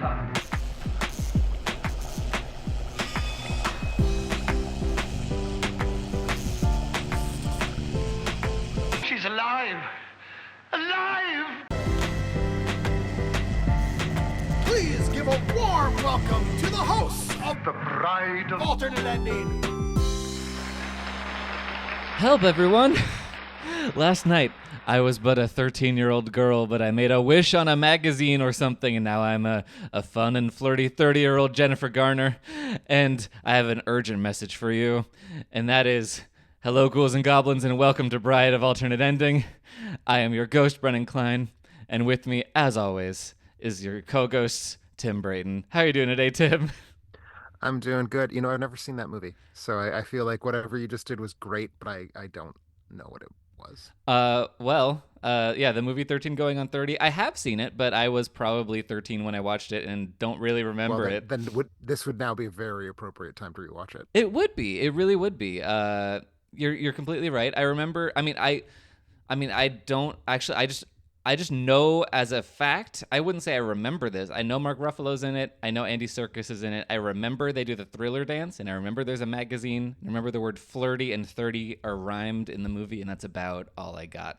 time. She's alive! Alive! Please give a warm welcome to the hosts of The bride of... Alternate Ending. Help, everyone! Last night, I was but a 13-year-old girl, but I made a wish on a magazine or something, and now I'm a fun and flirty 30-year-old Jennifer Garner. And I have an urgent message for you, and that is, hello, ghouls and goblins, and welcome to Bride of Alternate Ending. I am your ghost, Brennan Klein, and with me, as always, is your co-ghost, Tim Brayton. How are you doing today, Tim? I'm doing good. You know, I've never seen that movie, so I feel like whatever you just did was great, but I don't know what it was. Yeah, the movie 13 going on 30. I have seen it, but I was probably 13 when I watched it and don't really remember it. Then this would now be a very appropriate time to rewatch it. It would be. It really would be. You're completely right. I remember. I don't actually. I just know as a fact. I wouldn't say I remember this. I know Mark Ruffalo's in it. I know Andy Serkis is in it. I remember they do the Thriller dance, and I remember there's a magazine. I remember the word flirty and 30 are rhymed in the movie, and that's about all I got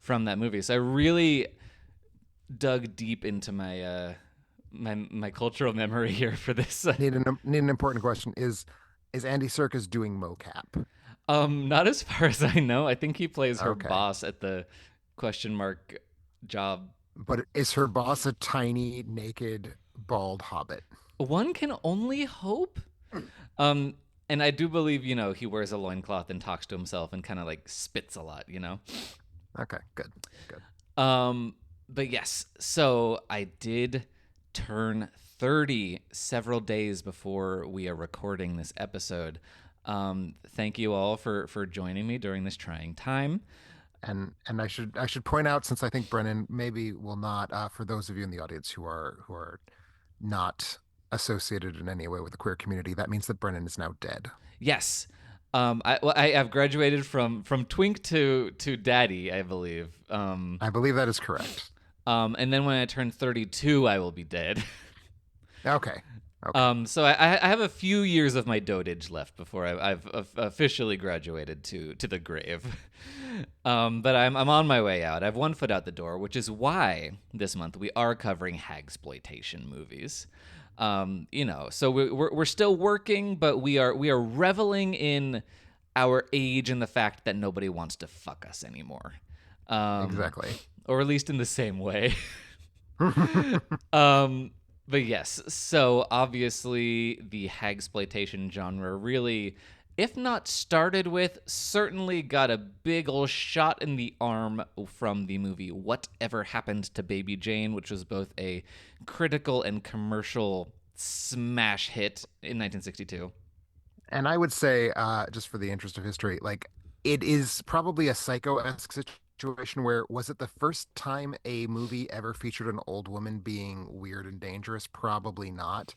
from that movie. So I really dug deep into my my cultural memory here for this. Need an important question. Is Andy Serkis doing mocap? Not as far as I know. I think he plays her Okay. boss at the question mark job. But is her boss a tiny, naked, bald hobbit? One can only hope. And I do believe, he wears a loincloth and talks to himself and kind of like spits a lot, Okay, good. But yes, so I did turn 30 several days before we are recording this episode. Thank you all for joining me during this trying time. And I should point out, since I think Brennan maybe will not, for those of you in the audience who are not associated in any way with the queer community, that means that Brennan is now dead. Yes. I have graduated from twink to daddy, I believe. I believe that is correct. And then when I turn 32, I will be dead. Okay. So I have a few years of my dotage left before I've officially graduated to the grave. But I'm on my way out. I have one foot out the door, which is why this month we are covering hagsploitation movies. So we're still working, but we are reveling in our age and the fact that nobody wants to fuck us anymore. Exactly. Or at least in the same way. But yes, so obviously the hagsploitation genre really, if not started with, certainly got a big ol' shot in the arm from the movie Whatever Happened to Baby Jane, which was both a critical and commercial smash hit in 1962. And I would say, just for the interest of history, like, it is probably a Psycho-esque situation where, was it the first time a movie ever featured an old woman being weird and dangerous? Probably not.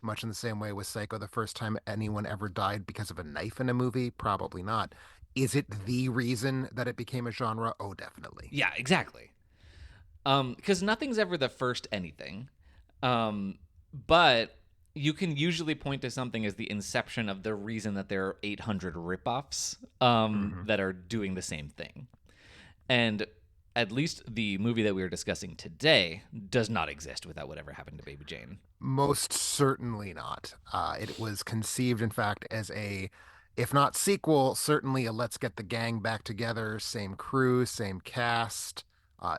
Much in the same way with Psycho, the first time anyone ever died because of a knife in a movie? Probably not. Is it the reason that it became a genre? Oh, definitely. Yeah, exactly. Because nothing's ever the first anything. But you can usually point to something as the inception of the reason that there are 800 ripoffs that are doing the same thing. And at least the movie that we are discussing today does not exist without Whatever Happened to Baby Jane. Most certainly not. It was conceived, in fact, as a, if not sequel, certainly a let's get the gang back together, same crew, same cast,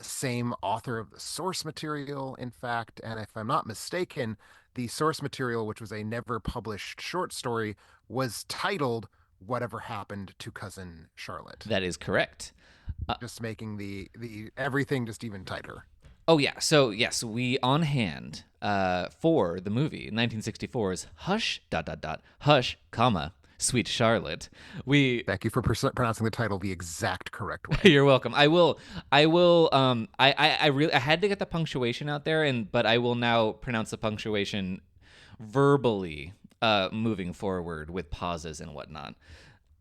same author of the source material, in fact. And if I'm not mistaken, the source material, which was a never published short story, was titled Whatever Happened to Cousin Charlotte. That is correct. Just making the everything just even tighter. Oh, yeah. So, yes, we on hand for the movie 1964's Hush, Hush, Sweet Charlotte. Thank you for pronouncing the title the exact correct way. You're welcome. I will. I really had to get the punctuation out there, but I will now pronounce the punctuation verbally moving forward with pauses and whatnot.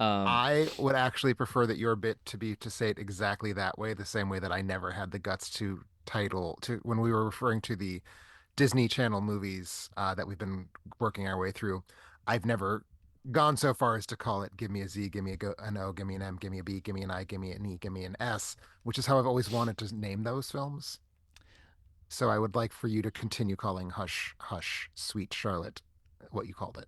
I would actually prefer that your bit to say it exactly that way, the same way that I never had the guts to when we were referring to the Disney Channel movies that we've been working our way through, I've never gone so far as to call it "Give me a Z, give me an O, give me an M, give me a B, give me an I, give me an E, give me an S," which is how I've always wanted to name those films. So I would like for you to continue calling Hush, Hush, Sweet Charlotte what you called it.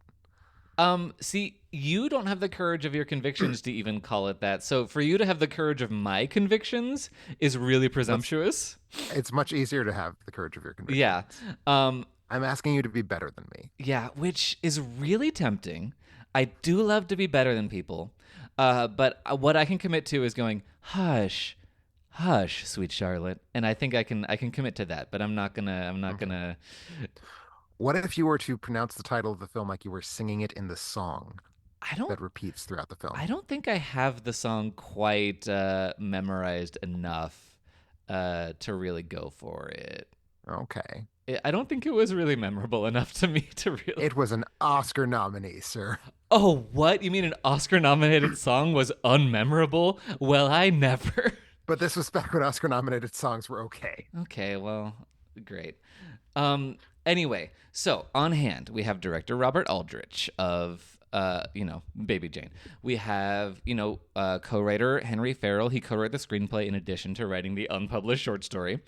See, you don't have the courage of your convictions to even call it that. So for you to have the courage of my convictions is really presumptuous. It's much easier to have the courage of your convictions. Yeah. Um, I'm asking you to be better than me. yeah, which is really tempting. I do love to be better than people. But what I can commit to is going, hush, hush, sweet Charlotte. And I think I can commit to that, but I'm not gonna. What if you were to pronounce the title of the film like you were singing it in the song I don't that repeats throughout the film? I don't think I have the song quite memorized enough to really go for it. Okay. I don't think it was really memorable enough to me to really. It was an Oscar nominee, sir. Oh, what? You mean an Oscar-nominated song was unmemorable? Well, I never. But this was back when Oscar nominated songs were okay. Okay, well, great. Anyway, so on hand we have director Robert Aldrich of Baby Jane. We have co-writer Henry Farrell. He co-wrote the screenplay in addition to writing the unpublished short story.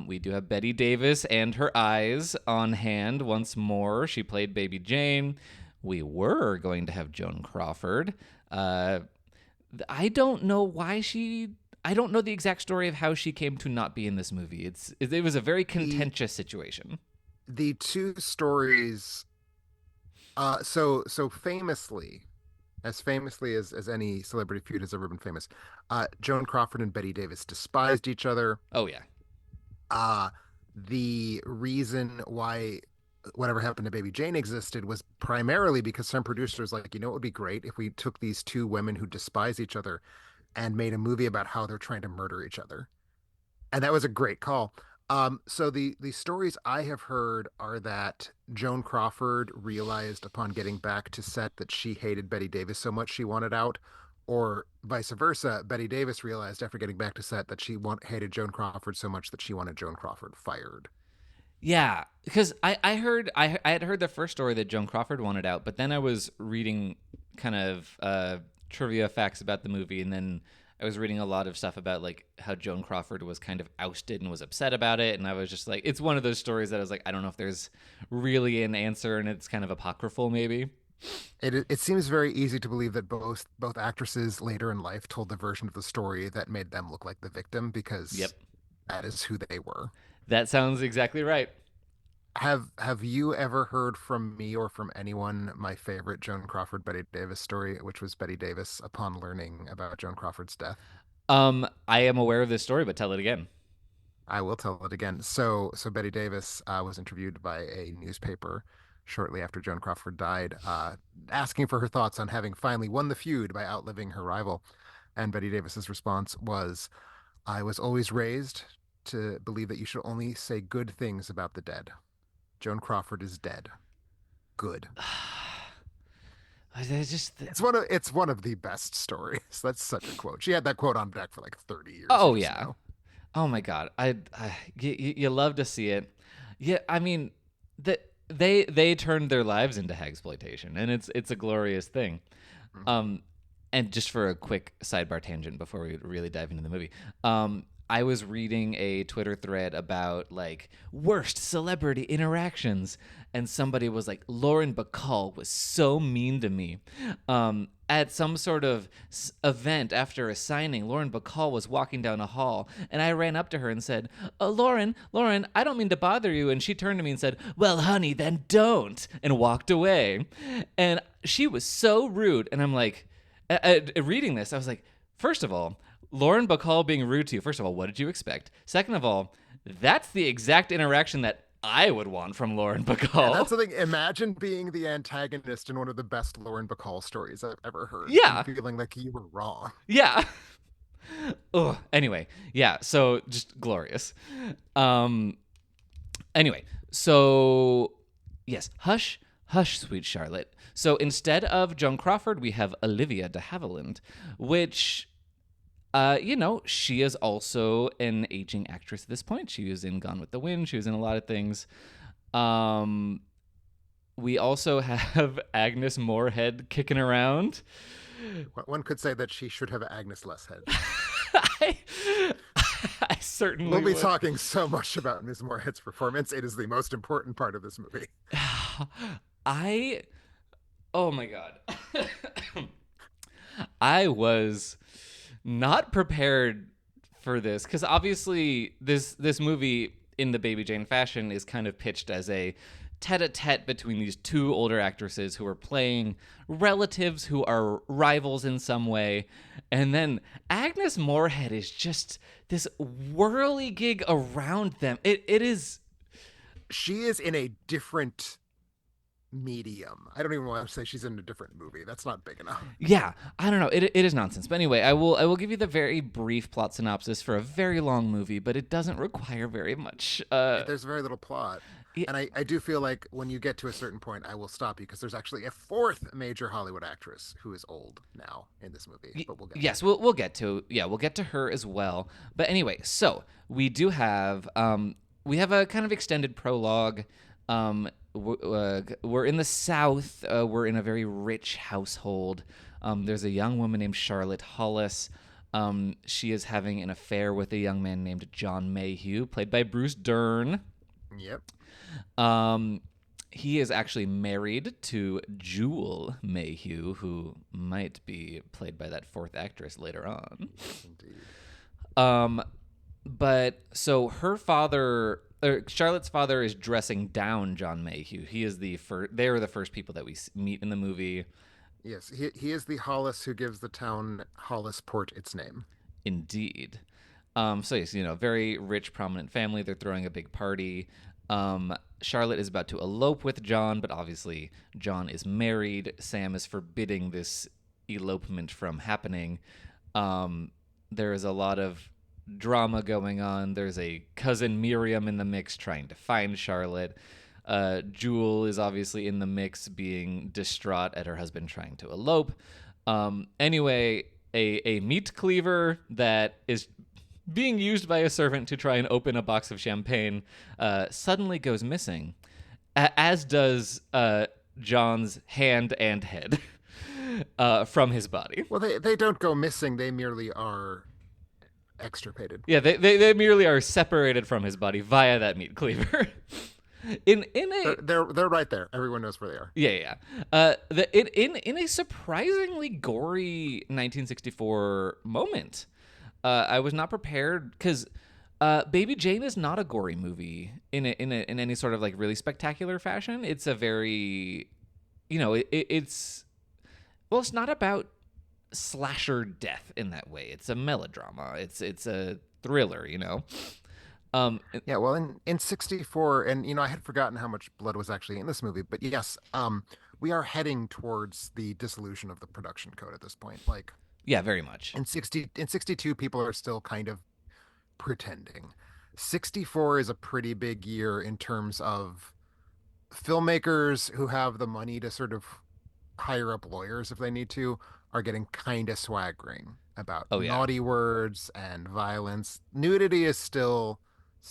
We do have Bette Davis and her eyes on hand once more. She played Baby Jane. We were going to have Joan Crawford. I don't know why I don't know the exact story of how she came to not be in this movie. It was a very contentious situation. The two stories, so famously, as any celebrity feud has ever been famous, Joan Crawford and Bette Davis despised each other. Oh yeah. The reason why whatever happened to Baby Jane existed was primarily because some producers like, it would be great if we took these two women who despise each other and made a movie about how they're trying to murder each other. And that was a great call. So the stories I have heard are that Joan Crawford realized upon getting back to set that she hated Bette Davis so much she wanted out, or vice versa. Bette Davis realized after getting back to set that she hated Joan Crawford so much that she wanted Joan Crawford fired. Yeah, because I had heard the first story that Joan Crawford wanted out, but then I was reading kind of trivia facts about the movie, and then I was reading a lot of stuff about like how Joan Crawford was kind of ousted and was upset about it, and I was just like, it's one of those stories that I was like, I don't know if there's really an answer, and it's kind of apocryphal maybe. It seems very easy to believe that both actresses later in life told the version of the story that made them look like the victim because Yep. that is who they were. That sounds exactly right. Have you ever heard from me or from anyone my favorite Joan Crawford Bette Davis story, which was Bette Davis upon learning about Joan Crawford's death? I am aware of this story, but tell it again. I will tell it again. So Bette Davis was interviewed by a newspaper shortly after Joan Crawford died, asking for her thoughts on having finally won the feud by outliving her rival. And Bette Davis's response was, "I was always raised to believe that you should only say good things about the dead. Joan Crawford is dead. Good." It's one of the best stories. That's such a quote. She had that quote on deck for like 30 years. Oh yeah. Oh my God. You love to see it. Yeah, I mean, they turned their lives into hagsploitation, and it's a glorious thing. Mm-hmm. And just for a quick sidebar tangent before we really dive into the movie, I was reading a Twitter thread about like worst celebrity interactions, and somebody was like, Lauren Bacall was so mean to me. At some sort of event after a signing, Lauren Bacall was walking down a hall, and I ran up to her and said, Lauren, I don't mean to bother you. And she turned to me and said, well, honey, then don't, and walked away. And she was so rude. And I'm like, reading this, I was like, first of all, Lauren Bacall being rude to you. First of all, what did you expect? Second of all, that's the exact interaction that I would want from Lauren Bacall. Yeah, that's the thing. Imagine being the antagonist in one of the best Lauren Bacall stories I've ever heard. Yeah. And feeling like you were wrong. Yeah. Oh, anyway. Yeah, so just glorious. Anyway, so yes, Hush, Hush, Sweet Charlotte. So instead of Joan Crawford, we have Olivia de Havilland, which She is also an aging actress at this point. She was in Gone with the Wind. She was in a lot of things. We also have Agnes Moorehead kicking around. One could say that she should have Agnes less head. I, I certainly We'll be would. talking so much about Ms. Moorehead's performance. It is the most important part of this movie. Oh my God. I was not prepared for this because obviously this movie in the Baby Jane fashion is kind of pitched as a tete-a-tete between these two older actresses who are playing relatives who are rivals in some way. And then Agnes Moorehead is just this whirligig around them. It is... She is in a different medium. I don't even want to say she's in a different movie. That's not big enough. Yeah, I don't know. It is nonsense. But anyway, I will give you the very brief plot synopsis for a very long movie, but it doesn't require very much. There's very little plot. And I do feel like when you get to a certain point, I will stop you because there's actually a fourth major Hollywood actress who is old now in this movie. But we'll get yes, we'll get to her as well. But anyway, so we do have we have a kind of extended prologue. We're in the South. We're in a very rich household. There's a young woman named Charlotte Hollis. She is having an affair with a young man named John Mayhew, played by Bruce Dern. Yep. He is actually married to Jewel Mayhew, who might be played by that fourth actress later on. Indeed. But so her father, Charlotte's father, is dressing down John Mayhew. He is the first. They are the first people that we meet in the movie. Yes, he is the Hollis who gives the town Hollisport its name. Indeed. So yes, very rich, prominent family. They're throwing a big party. Charlotte is about to elope with John, but obviously John is married. Sam is forbidding this elopement from happening. There is a lot of drama going on. There's a cousin Miriam in the mix trying to find Charlotte. Jewel is obviously in the mix, being distraught at her husband trying to elope. Anyway, a meat cleaver that is being used by a servant to try and open a box of champagne suddenly goes missing, as does John's hand and head from his body. Well, they don't go missing. They merely are extirpated. Yeah, they merely are separated from his body via that meat cleaver. They're right there. Everyone knows where they are. Yeah. In a surprisingly gory 1964 moment. I was not prepared because Baby Jane is not a gory movie in any sort of like really spectacular fashion. It's a very, it's not about slasher death in that way. It's a melodrama. It's a thriller. Yeah, well, in 64, and I had forgotten how much blood was actually in this movie, but yes, we are heading towards the dissolution of the production code at this point. Like, yeah, very much. In 62, people are still kind of pretending. 64 is a pretty big year in terms of filmmakers who have the money to sort of hire up lawyers if they need to are getting kind of swaggering about naughty words and violence. Nudity is still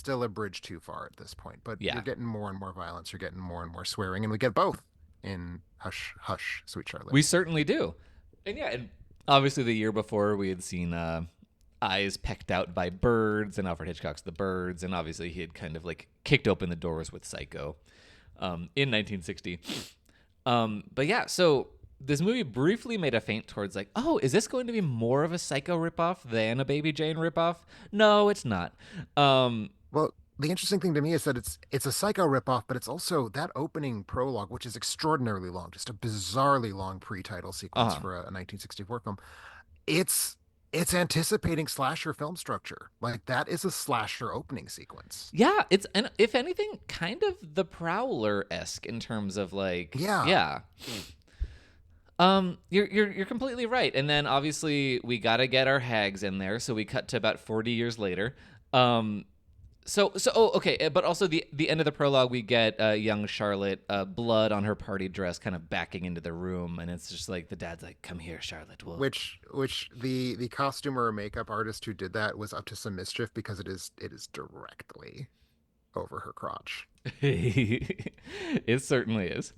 a bridge too far at this point, but you're getting more and more violence. You're getting more and more swearing, and we get both in Hush, Hush, Sweet Charlotte. We certainly do. And obviously, the year before, we had seen eyes pecked out by birds and Alfred Hitchcock's The Birds, and obviously he had kind of like kicked open the doors with Psycho in 1960. But yeah, so this movie briefly made a feint towards like, oh, is this going to be more of a Psycho ripoff than a Baby Jane ripoff? No, it's not. Well, the interesting thing to me is that it's a Psycho ripoff, but it's also that opening prologue, which is extraordinarily long, just a bizarrely long pre-title sequence for a 1964 film. It's anticipating slasher film structure. Like, that is a slasher opening sequence. Yeah, it's, and if anything, kind of the Prowler-esque in terms of like, yeah. You're completely right. And then obviously we got to get our hags in there, so we cut to about 40 years later. Okay, but also the end of the prologue, we get young Charlotte, blood on her party dress, kind of backing into the room, and it's just like the dad's like, "Come here, Charlotte." We'll... Which the costumer or makeup artist who did that was up to some mischief because it is directly over her crotch. It certainly is.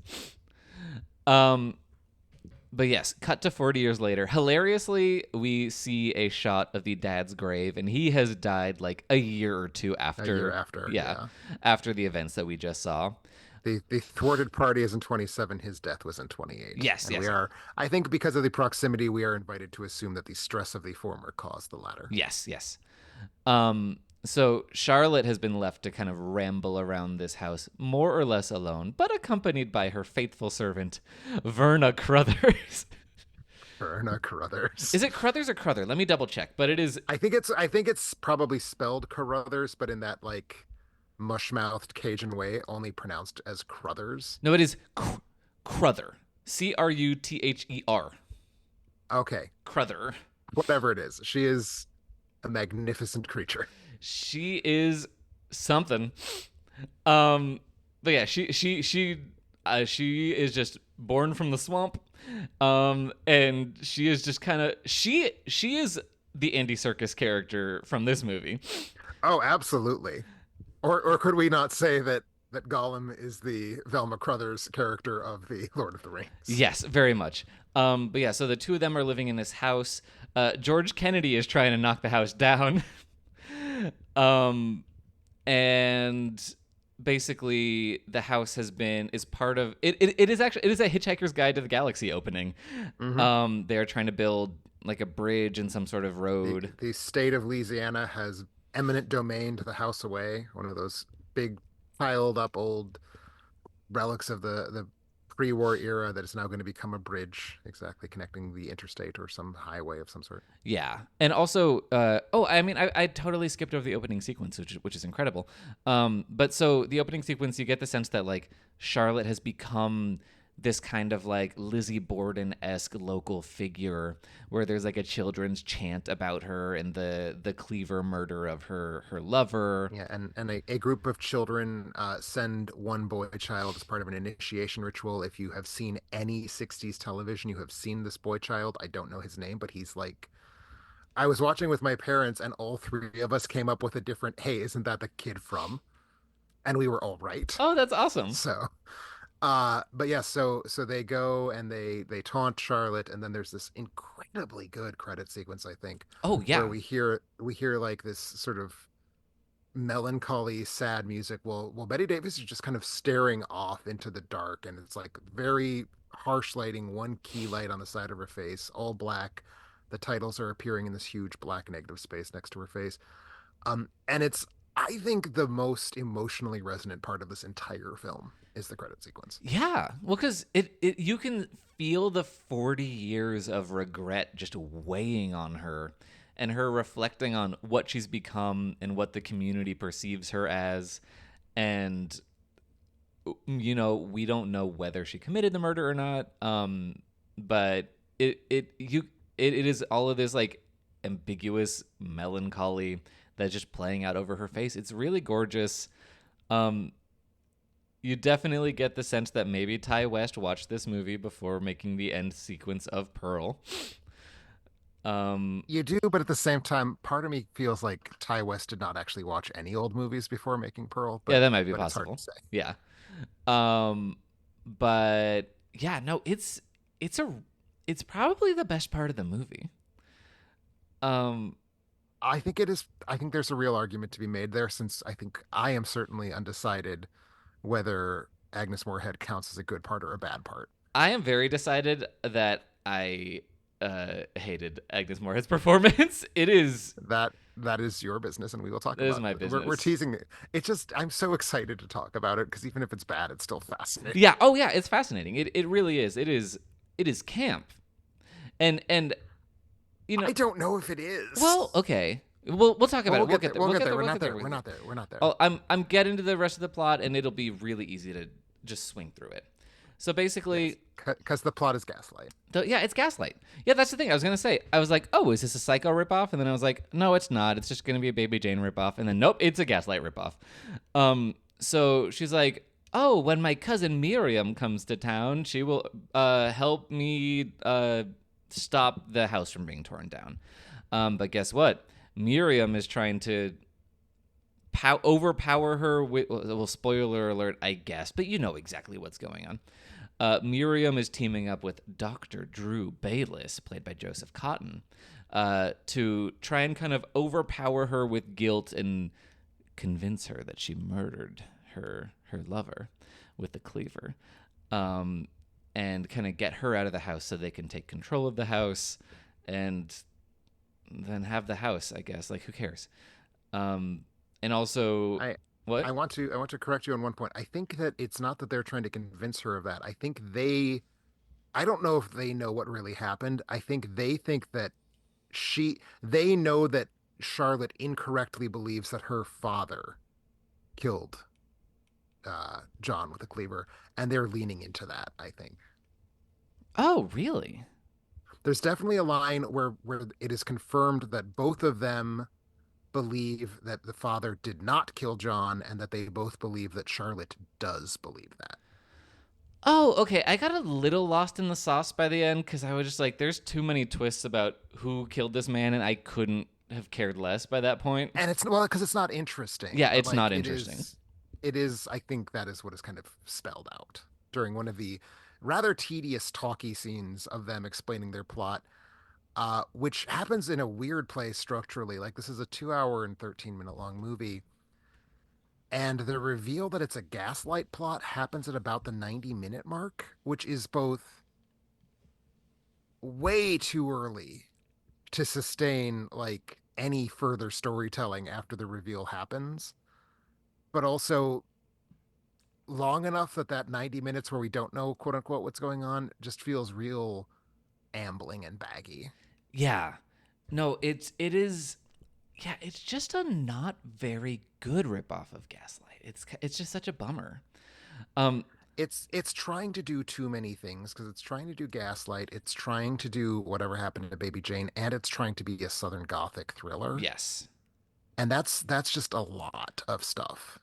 But yes, cut to 40 years later. Hilariously, we see a shot of the dad's grave, and he has died like a year or two after. A year after, yeah. After the events that we just saw. The thwarted party is in 27. His death was in 28. Yes, and yes. we are. I think because of the proximity, we are invited to assume that the stress of the former caused the latter. Yes, yes. So Charlotte has been left to kind of ramble around this house, more or less alone, but accompanied by her faithful servant, Verna Crothers. Verna Crothers. Is it Crothers or Crother? Let me double check. But it is. I think it's probably spelled Carruthers, but in that like mush-mouthed Cajun way, only pronounced as Crothers. No, it is Crother. Cruther. Okay. Crother. Whatever it is, she is a magnificent creature. She is something. But yeah, she is just born from the swamp. And she is just kind of she is the Andy Serkis character from this movie. Oh, absolutely. Or could we not say that Gollum is the Velma Crothers character of the Lord of the Rings? Yes, very much. But yeah, so the two of them are living in this house. George Kennedy is trying to knock the house down. And basically the house is part of it is a Hitchhiker's Guide to the Galaxy opening. Mm-hmm. They're trying to build like a bridge and some sort of road. The state of Louisiana has eminent domain to the house away, one of those big piled up old relics of the pre-war era that is now going to become a bridge, exactly, connecting the interstate or some highway of some sort. Yeah. And also, I totally skipped over the opening sequence, which is incredible. But so the opening sequence, you get the sense that like Charlotte has become this kind of like Lizzie Borden-esque local figure where there's like a children's chant about her and the Cleaver murder of her lover. Yeah, and a group of children send one boy child as part of an initiation ritual. If you have seen any 60s television, you have seen this boy child. I don't know his name, but he's like, I was watching with my parents and all three of us came up with a different, hey, isn't that the kid from? And we were all right. Oh, that's awesome. So but yeah, so they go and they taunt Charlotte, and then there's this incredibly good credit sequence, I think. Oh yeah. Where we hear like this sort of melancholy, sad music. Well, Bette Davis is just kind of staring off into the dark, and it's like very harsh lighting, one key light on the side of her face, all black. The titles are appearing in this huge black negative space next to her face. And it's, I think, the most emotionally resonant part of this entire film is the credit sequence. Yeah, well, because it you can feel the 40 years of regret just weighing on her, and her reflecting on what she's become and what the community perceives her as, and we don't know whether she committed the murder or not. But it is all of this like ambiguous melancholy that's just playing out over her face. It's really gorgeous. You definitely get the sense that maybe Ty West watched this movie before making the end sequence of Pearl. You do, but at the same time, part of me feels like Ty West did not actually watch any old movies before making Pearl. But, yeah, that might be possible. It's hard to say. Yeah. But yeah, no, it's probably the best part of the movie. I think it is. I think there's a real argument to be made there, since I think I am certainly undecided whether Agnes Moorehead counts as a good part or a bad part. I am very decided that I hated Agnes Moorehead's performance. It is that is your business, and we will talk about it. It is my business. We're teasing it. It's just, I'm so excited to talk about it, because even if it's bad, it's still fascinating. Yeah. Oh yeah, it's fascinating. It really is. It is camp. And I don't know if it is. Well, okay. We'll talk about it. We'll get there. We're not there. Oh, I'm getting to the rest of the plot, and it'll be really easy to just swing through it. So Yes, basically, because the plot is gaslight. yeah, it's Gaslight. Yeah, that's the thing. I was gonna say. I was like, oh, is this a Psycho ripoff? And then I was like, no, it's not. It's just gonna be a Baby Jane ripoff. And then nope, it's a Gaslight ripoff. So she's like, oh, when my cousin Miriam comes to town, she will help me stop the house from being torn down. But guess what? Miriam is trying to overpower her with, well, spoiler alert, I guess, but you know exactly what's going on. Miriam is teaming up with Dr. Drew Bayless, played by Joseph Cotton, to try and kind of overpower her with guilt and convince her that she murdered her lover with the cleaver, and kind of get her out of the house so they can take control of the house and then have the house, I guess. Like, who cares? And also, I what? I want to correct you on one point. I think that it's not that they're trying to convince her of that. I don't know if they know what really happened. I think that they know that Charlotte incorrectly believes that her father killed John with a cleaver, and they're leaning into that, I think. Oh, really? There's definitely a line where it is confirmed that both of them believe that the father did not kill John, and that they both believe that Charlotte does believe that. Oh, okay. I got a little lost in the sauce by the end because I was just like, there's too many twists about who killed this man, and I couldn't have cared less by that point. And it's, well, because it's not interesting, Yeah, but it's like not interesting. it is. I think that is what is kind of spelled out during one of the rather tedious talky scenes of them explaining their plot, which happens in a weird place structurally. Like, this is a 2 hour and 13 minute long movie, and the reveal that it's a gaslight plot happens at about the 90-minute mark, which is both way too early to sustain like any further storytelling after the reveal happens, but also long enough that 90 minutes where we don't know, quote unquote, what's going on just feels real ambling and baggy. Yeah. No, it is. Yeah, it's just a not very good ripoff of Gaslight. It's just such a bummer. Um, It's trying to do too many things, because it's trying to do gaslight, it's trying to do whatever happened to Baby Jane, and it's trying to be a Southern Gothic thriller. yes, And that's just a lot of stuff.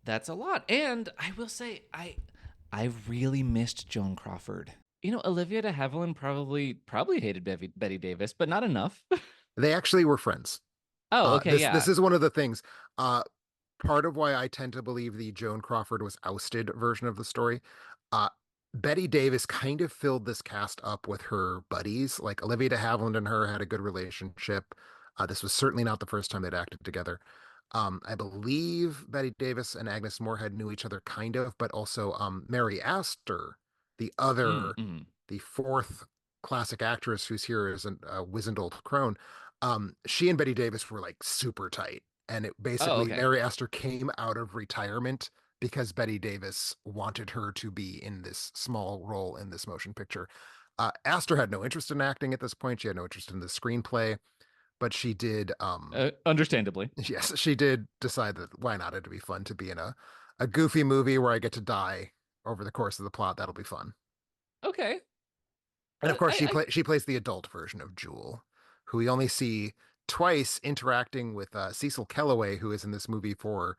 that's a lot. And I will say, I really missed Joan Crawford. You know, Olivia de Havilland probably hated Betty Davis, but not enough. They actually were friends. Oh, okay, This yeah. is one of the things. Part of why I tend to believe the Joan Crawford was ousted version of the story. Uh, Betty Davis kind of filled this cast up with her buddies. Like, Olivia de Havilland and her had a good relationship. This was certainly not the first time they'd acted together. I believe Betty Davis and Agnes Moorehead knew each other kind of, but also Mary Astor, the other, Mm-hmm. the fourth classic actress who's here as a wizened old crone. She and Betty Davis were like super tight. And it Oh, basically, okay. Mary Astor came out of retirement because Betty Davis wanted her to be in this small role in this motion picture. Astor had no interest in acting at this point. She had no interest in the screenplay, but she did. Understandably. Yes, she did decide that why not? It'd be fun to be in a goofy movie where I get to die over the course of the plot. That'll be fun. Okay. And of course, I she plays the adult version of Jewel, who we only see twice interacting with Cecil Kellaway, who is in this movie for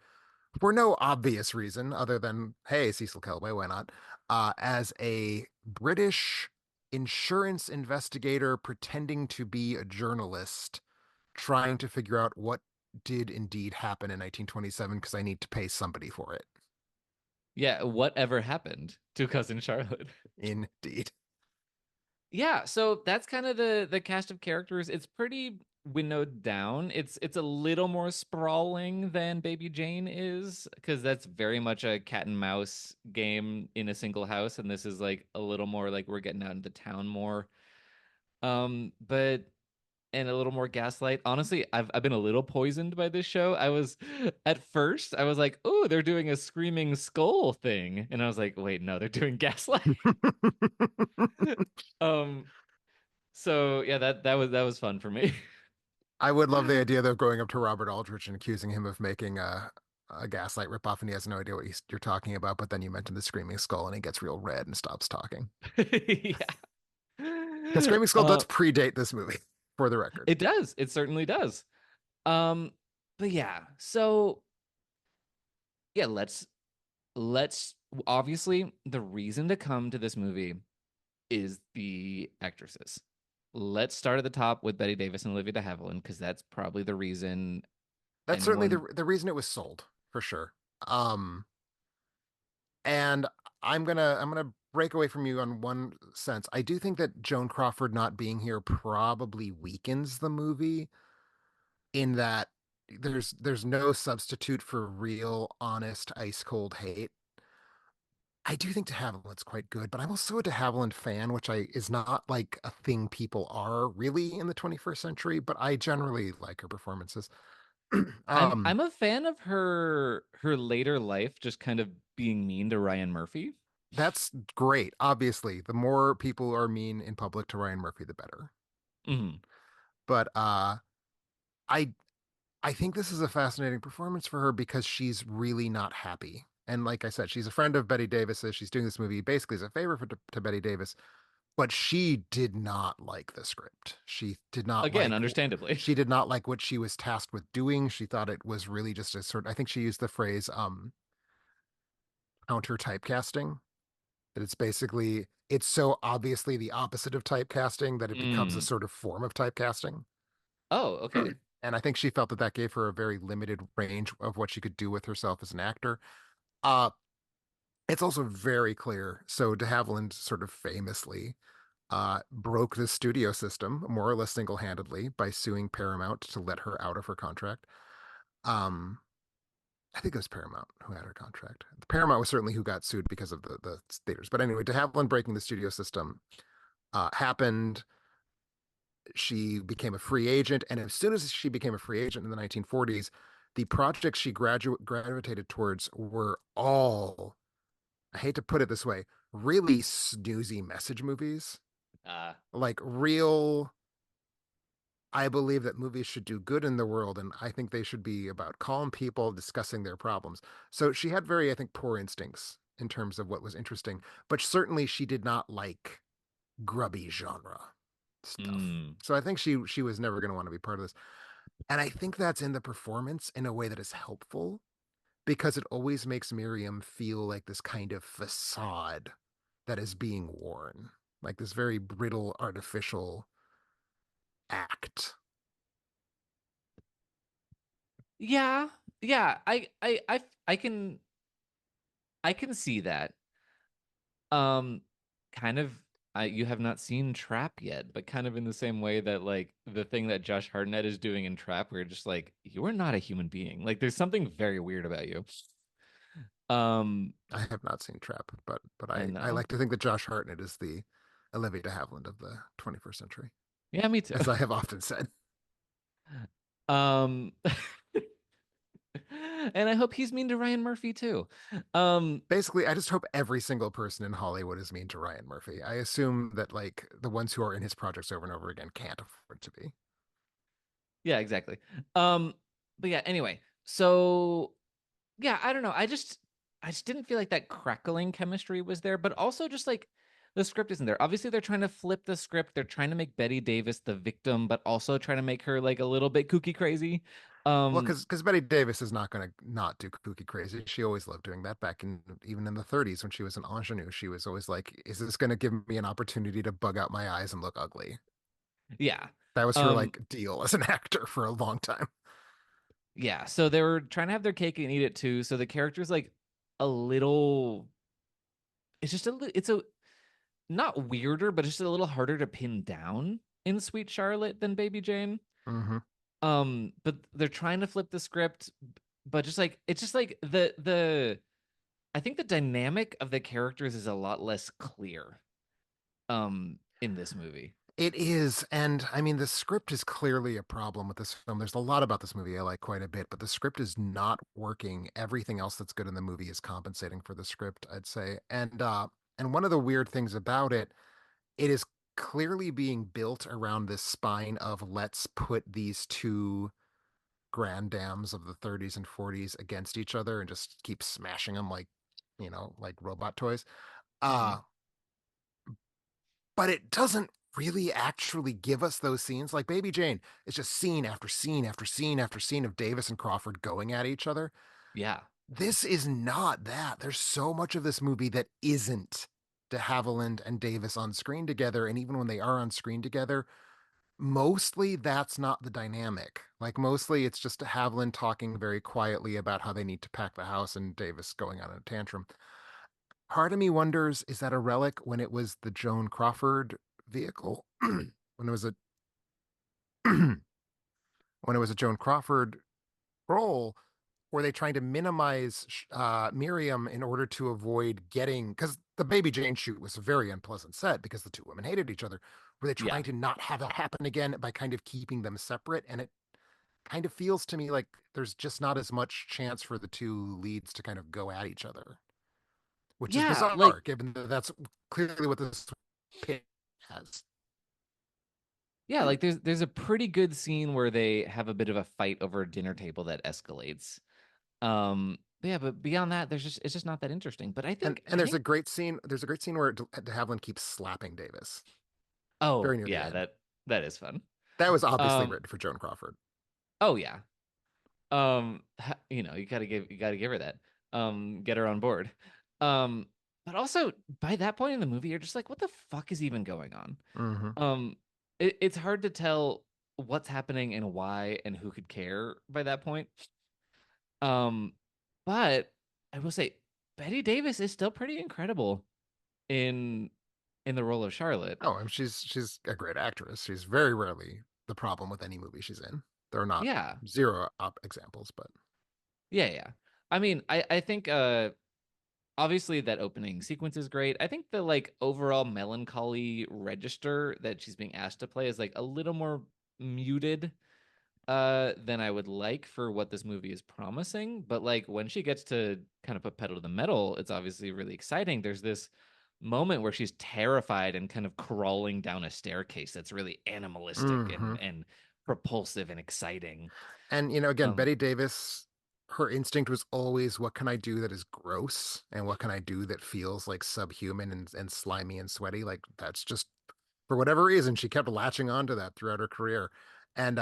no obvious reason other than, hey, Cecil Kellaway, why not? As a British insurance investigator pretending to be a journalist, trying to figure out what did indeed happen in 1927 because I need to pay somebody for it. Yeah, whatever happened to Cousin Charlotte? Indeed. Yeah, so that's kind of the cast of characters. It's pretty winnowed down. It's a little more sprawling than Baby Jane is, because that's very much a cat and mouse game in a single house, and this is like a little more like we're getting out into town more. But and a little more gaslight. Honestly, I've been a little poisoned by this show. I was at first I was like, oh, they're doing a screaming skull thing, and I was like, wait, no, they're doing gaslight. um So yeah, that was fun for me. I would love the idea of going up to Robert Aldrich and accusing him of making a Gaslight ripoff, and he has no idea what you're talking about. But then you mentioned the Screaming Skull, and he gets real red and stops talking. The Yeah. Screaming Skull does predate this movie, for the record. It does. It certainly does. Um, but yeah, so yeah, let's obviously the reason to come to this movie is the actresses. Let's start at the top with Bette Davis and Olivia de Havilland because that's probably the reason That's certainly anyone. the reason it was sold, for sure. Um, and I'm gonna break away from you on one sense. I do think that Joan Crawford not being here probably weakens the movie in that there's no substitute for real, honest, ice cold hate. I do think De Havilland's quite good, but I'm also a De Havilland fan, which I is not like a thing people are really in the 21st century, but I generally like her performances. Um, I'm a fan of her later life just kind of being mean to Ryan Murphy. that's great. Obviously, the more people are mean in public to Ryan Murphy, the better. Mhm. But I I think this is a fascinating performance for her because she's really not happy. And like I said, she's a friend of Bette Davis's. She's doing this movie basically as a favor to Bette Davis, but she did not like the script. Again, understandably. She did not like what she was tasked with doing. She thought it was really just a sort I think she used the phrase counter typecasting, that it's basically it's so obviously the opposite of typecasting that it becomes a Mm. sort of form of typecasting. Oh, okay. And I think she felt that that gave her a very limited range of what she could do with herself as an actor. Uh, it's also very clear. So de Havilland sort of famously broke the studio system more or less single-handedly by suing Paramount to let her out of her contract. Um, I think it was Paramount who had her contract. Paramount was certainly who got sued because of the theaters. But anyway, de Havilland breaking the studio system happened. She became a free agent, and as soon as she became a free agent in the 1940s, the projects she gravitated towards were all, I hate to put it this way, really snoozy message movies. Uh, Like real, I believe that movies should do good in the world, and I think they should be about calm people discussing their problems. So she had very, I think, poor instincts in terms of what was interesting, but certainly she did not like grubby genre stuff. mm. So I think she was never going to want to be part of this. And I think that's in the performance in a way that is helpful because it always makes Miriam feel like this kind of facade that is being worn, like this very brittle, artificial act. Yeah, yeah. I can see that. Um, kind of. You have not seen Trap yet, but kind of in the same way that like the thing that Josh Hartnett is doing in Trap, where you're just like you are not a human being. Like there's something very weird about you. Um, I have not seen Trap, but I I know. like to think that Josh Hartnett is the Olivia de Havilland of the 21st century, Yeah, me too. as I have often said. Um, and I hope he's mean to Ryan Murphy too. Um, Basically, I just hope every single person in Hollywood is mean to Ryan Murphy. I assume that like the ones who are in his projects over and over again can't afford to be. yeah, exactly. Um, but yeah, anyway, so yeah, I don't know. I just didn't feel like that crackling chemistry was there, but also just like the script isn't there. Obviously, they're trying to flip the script. They're trying to make Bette Davis the victim, but also trying to make her like a little bit kooky crazy. Well, Um, because Betty Davis is not going to not do kooky crazy. She always loved doing that back in even in the 30s when she was an ingenue. She was always like, "Is this going to give me an opportunity to bug out my eyes and look ugly?" yeah. That was her Um, like deal as an actor for a long time. yeah. So they were trying to have their cake and eat it too. So the character's like a little it's just it's a not weirder, but just a little harder to pin down in Sweet Charlotte than Baby Jane. Hmm. But they're trying to flip the script, but just like it's just like the I think the dynamic of the characters is a lot less clear in this movie. It is, and I mean, the script is clearly a problem with this film. There's a lot about this movie I like quite a bit, but the script is not working. Everything else that's good in the movie is compensating for the script, I'd say. And one of the weird things about it, it is clearly being built around this spine of let's put these two grandams of the 30s and 40s against each other and just keep smashing them like, like robot toys. Hmm. Uh, but it doesn't really actually give us those scenes. Like Baby Jane, it's just scene after scene after scene after scene of Davis and Crawford going at each other. Yeah. This is not that. There's so much of this movie that isn't de Havilland and Davis on screen together. And even when they are on screen together, mostly that's not the dynamic. Like mostly it's just Havilland talking very quietly about how they need to pack the house and Davis going on a tantrum. Part of me wonders, is that a relic when it was the Joan Crawford vehicle? When it was a when it was a Joan Crawford role, were they trying to minimize Miriam in order to avoid getting, because the Baby Jane shoot was a very unpleasant set because the two women hated each other. Were they Yeah. trying to not have that happen again by kind of keeping them separate? And it kind of feels to me like there's just not as much chance for the two leads to kind of go at each other, which is Yeah. Like, bizarre given that that's clearly what this pit has. yeah, like there's a pretty good scene where they have a bit of a fight over a dinner table that escalates. Yeah, but beyond that, it's just not that interesting. But And I there's a think great scene. There's a great scene where De Havilland keeps slapping Davis very oh near the yeah, end. that is fun. That was obviously Um, written for Joan Crawford. oh yeah. You gotta give her that. Get her on board. Um, but also by that point in the movie, you're just like, what the fuck is even going on? Hmm. Um, it's hard to tell what's happening and why and who could care by that point. Um, but I will say Betty Davis is still pretty incredible in in the role of Charlotte. Oh, and she's a great actress. She's very rarely the problem with any movie she's in. There are not Yeah. zero examples, but Yeah. I mean, I think obviously that opening sequence is great. I think the like overall melancholy register that she's being asked to play is like a little more muted than I would like for what this movie is promising. But like when she gets to kind of put pedal to the metal, it's obviously really exciting. There's this moment where she's terrified and kind of crawling down a staircase that's really animalistic hmm and propulsive and exciting. and again, Um, Betty Davis, her instinct was always, what can I do that is gross, and what can I do that feels like subhuman and slimy and sweaty? Like that's just for whatever reason, she kept latching onto that throughout her career. And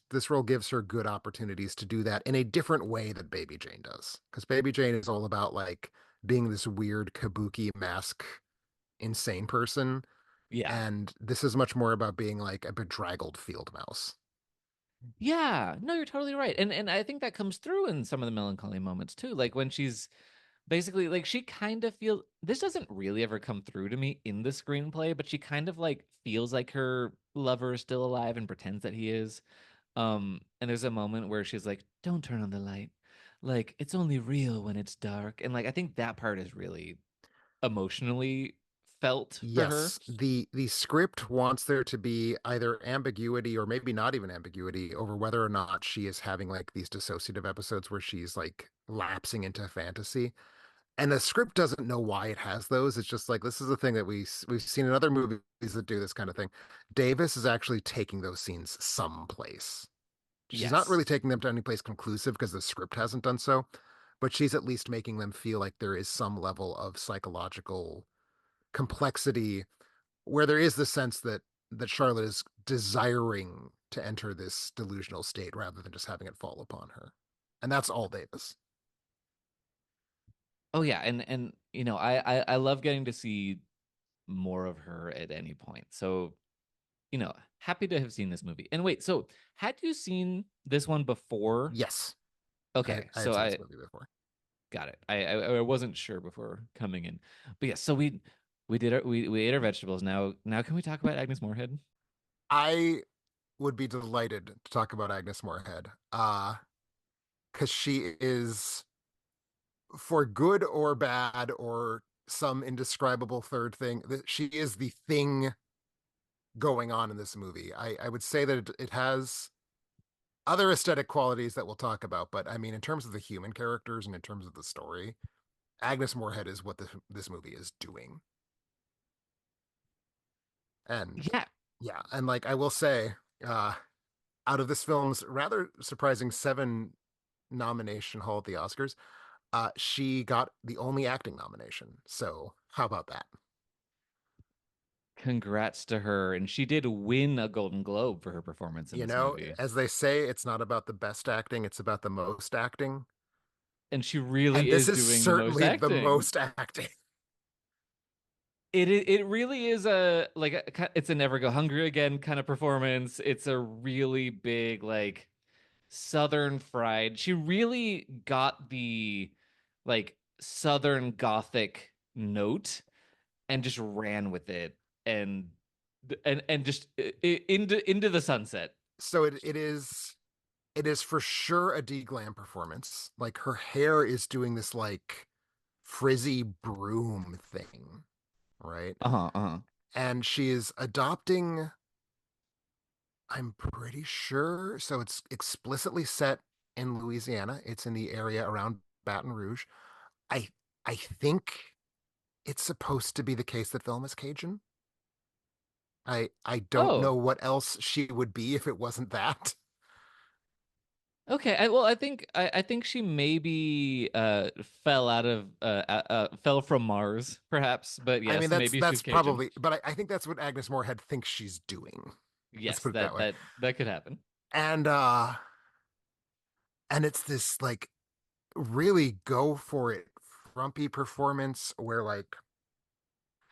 this role gives her good opportunities to do that in a different way that Baby Jane does. Because Baby Jane is all about like being this weird kabuki mask insane person. yeah. And this is much more about being like a bedraggled field mouse. Yeah, no, you're totally right. And I think that comes through in some of the melancholy moments too. Like when she's basically like she kind of feel this doesn't really ever come through to me in the screenplay, but she kind of like feels like her lover is still alive and pretends that he is. And there's a moment where she's like, "Don't turn on the light. Like it's only real when it's dark." And like I think that part is really emotionally felt for her. Yes, the script wants there to be either ambiguity or maybe not even ambiguity over whether or not she is having like these dissociative episodes where she's like lapsing into fantasy. And the script doesn't know why it has those. It's just like this is a thing that we've seen in other movies that do this kind of thing. Davis is actually taking those scenes someplace. She's not Yes. really taking them to any place conclusive because the script hasn't done so, but she's at least making them feel like there is some level of psychological complexity where there is the sense that Charlotte is desiring to enter this delusional state rather than just having it fall upon her. And that's all Davis. Oh yeah, and I love getting to see more of her at any point. So happy to have seen this movie. And wait, so had you seen this one before? Yes, Okay, I had so seen this I movie before. got it. I wasn't sure before coming in, but yeah. So we ate our vegetables. Now can we talk about Agnes Moorehead? I would be delighted to talk about Agnes Moorehead. Because she is, for good or bad or some indescribable third thing, that she is the thing going on in this movie. I would say that it has other aesthetic qualities that we'll talk about, but I mean, in terms of the human characters and in terms of the story, Agnes Moorehead is what this movie is doing. And Yeah. yeah, and like I will say, uh, out of this film's rather surprising seven nomination haul at the Oscars, she got the only acting nomination. So how about that? Congrats to her. And she did win a Golden Globe for her performance in You this know, movie. as they say, it's not about the best acting, it's about the most acting. And she really And this is is doing the most certainly the acting. most acting. It really is a it's a Never Go Hungry Again kind of performance. It's a really big like Southern fried. She really got the like Southern Gothic note and just ran with it and and just into the sunset. So it is for sure a D-glam performance. Like her hair is doing this like frizzy broom thing, right? Uh-huh, uh-huh. And she is adopting, I'm pretty sure, so it's explicitly set in Louisiana. It's in the area around Baton Rouge. I I think it's supposed to be the case that film is Cajun. I don't know Oh, what else she would be if it wasn't that. okay. Well, I think she maybe fell out of fell from Mars, perhaps. But I mean, yes, that's maybe she's that's Cajun. probably, but I think that's what Agnes Moorehead thinks she's doing. Let's Yes, put it that way. that could happen. And it's this like really go for it frumpy performance where like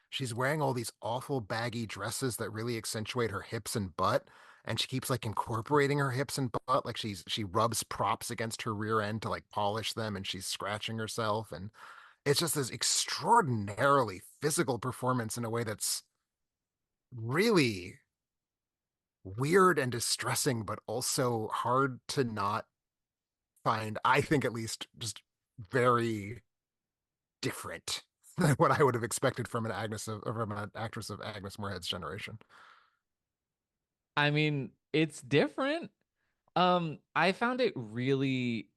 she's wearing all these awful baggy dresses that really accentuate her hips and butt, and she keeps like incorporating her hips and butt, like she rubs props against her rear end to like polish them, and she's scratching herself, and it's just this extraordinarily physical performance in a way that's really weird and distressing, but also hard to not find, I think at least, just very different than what I would have expected from from an actress of Agnes Moorehead's generation. I mean, it's different. I found it really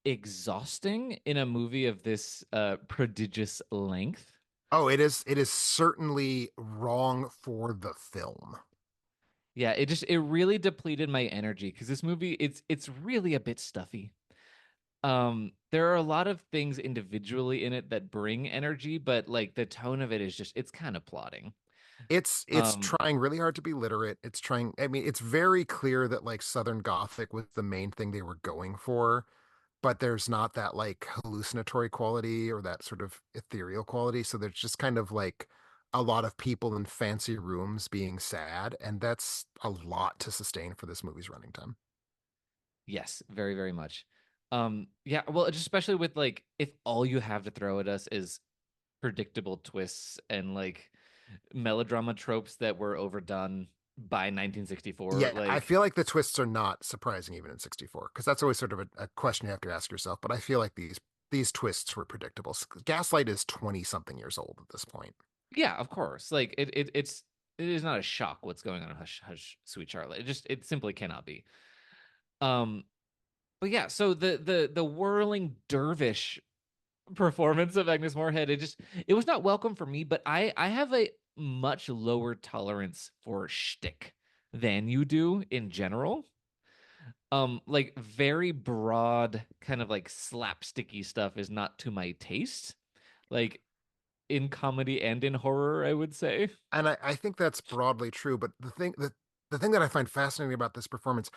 exhausting in a movie of this prodigious length. Oh, it is certainly wrong for the film. Yeah, it really depleted my energy because this movie it's really a bit stuffy. There are a lot of things individually in it that bring energy, but like the tone of it is just it's kind of plodding. It's Um, trying really hard to be literate. It's trying, I mean, it's very clear that like Southern Gothic was the main thing they were going for, but there's not that like hallucinatory quality or that sort of ethereal quality. So there's just kind of like a lot of people in fancy rooms being sad, and that's a lot to sustain for this movie's running time. yes, very, very much. Yeah, well, just especially with like if all you have to throw at us is predictable twists and like melodrama tropes that were overdone by 1964, Yeah, I like feel like the twists are not surprising even in 64, because that's always sort of a question you have to ask yourself. But I feel like these twists were predictable. Gaslight is 20 something years old at this point. yeah, of course. Like it is not a shock what's going on in Hush Hush Sweet Charlotte. It simply cannot be. Um, but yeah, so the whirling dervish performance of Agnes Moorehead, it was not welcome for me, but I have a much lower tolerance for shtick than you do in general. Like very broad, kind of like slapsticky stuff is not to my taste. Like in comedy and in horror, I would say. And I think that's broadly true. But the thing that I find fascinating about this performance,